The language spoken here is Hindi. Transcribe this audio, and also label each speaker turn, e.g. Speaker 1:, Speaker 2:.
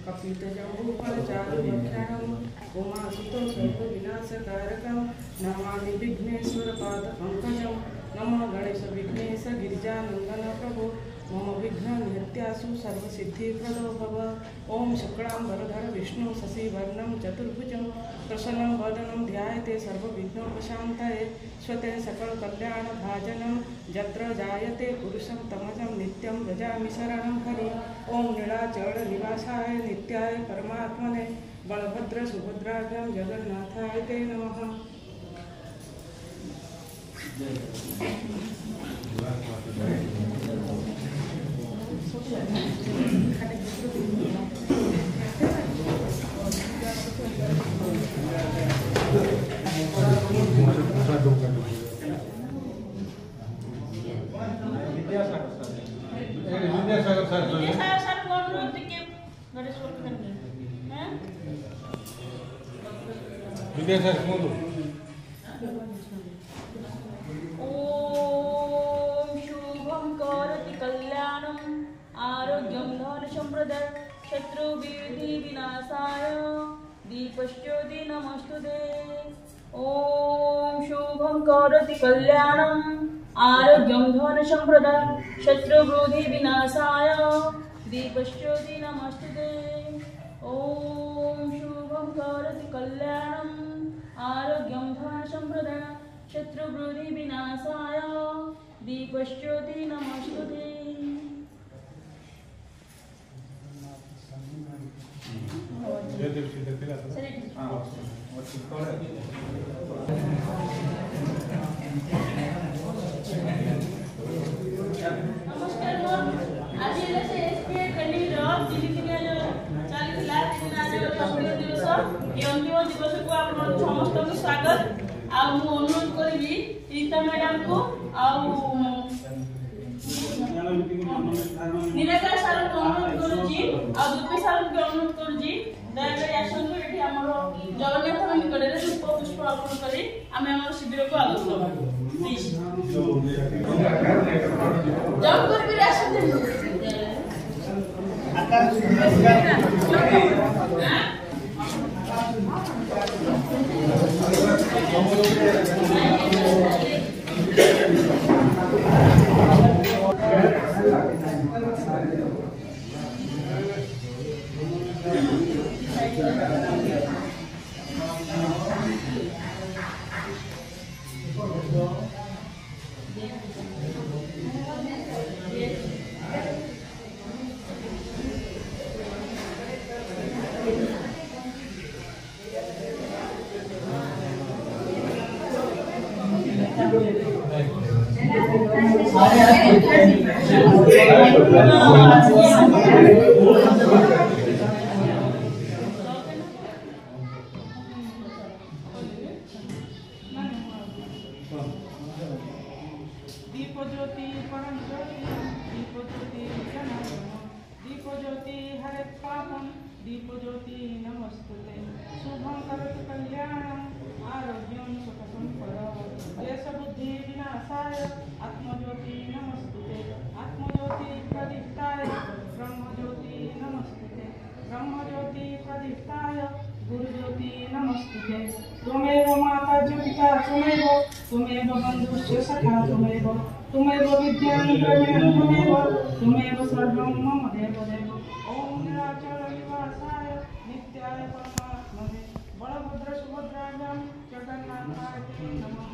Speaker 1: कपितजम्बूफलचारुभक्षणम् उमासुतं सर्वविनाशकारकं नमामि विघ्नेश्वरपादपङ्कजं नमो गणेशविघ्नेश गिरिजानन्दन प्रभो मम विघ्ननिहत्यासु सर्वसिद्धिप्रदो भव। ओं शुक्लाम्बरधर विष्णु शशिवर्णं चतुर्भुजं प्रसन्नं वदनं ध्यायते सर्वविघ्नोपशान्तये स्वते सकलकल्याणभाजनं यत्र जायते पुरुषं तमजं नित्यं व्रजामि शरणं हरि। ओं नीलाचलनिवासाय नित्याय परमात्मने बलभद्र सुभद्राभ्यां जगन्नाथाय ते नमः।
Speaker 2: ओम शुभं करोति कल्याणं आरोग्यं धन संप्रदाय शत्रु विधि विनाशाय दीपश्चोति नमस्तुते। ओम शुभं करोति कल्याणं आरोग्यं धन संप्रदाय शत्रु विधि विनाशाय दीपश्चोति नमस्तुते। ओम शुभं करोति कल्याणं आरोग्यं धन संप्रदाय शत्रुवृद्धि विनाशाय दीपश्चोति नमस्तुते। नमस्कार आज एसपीआई ट्रेनिंग तीन चलता अंतिम दिवस ये अंतिम दिवस को आप समस्त को स्वागत अनुरोध करी रीता मैडम को निराकार सार को अनुरोध करुची दुपे सार को अनुरोध करुची दयाकोरी आसନ୍ତୁ एठी हमर जगन्नाथ निकटरे धूप पुष्प अर्पण करी आमे हमर शिविर को आगत करबा प्लीज जब करबी आसନ୍ତୁ आकार दीपज्योति परम ज्योति दीपज्योति दीपज्योति हरे पापम दीपज्योति नमस्तुते। शुभं करोति कल्याणं आरोग्यं सुखसंपदं क्लेशबुद्धि विनाशाय आत्मज्योति नमस्तुते। आत्मज्योति प्रदीप्ताय ब्रह्मज्योति नमस्तुते। ब्रह्मज्योति प्रदीप्ताय गुरुज्योति नमस्तुते। त्वमेव माता ज्योतिका त्वमेव बन्धुश्च सखा त्वमेव विद्यां द्रविणं त्वमेव सर्वं मम देवदेव। ओं नीलाचलनिवासाय नित्याय परमात्मने बलभद्र सुभद्राभ्यां जगन्नाथाय ते नमः।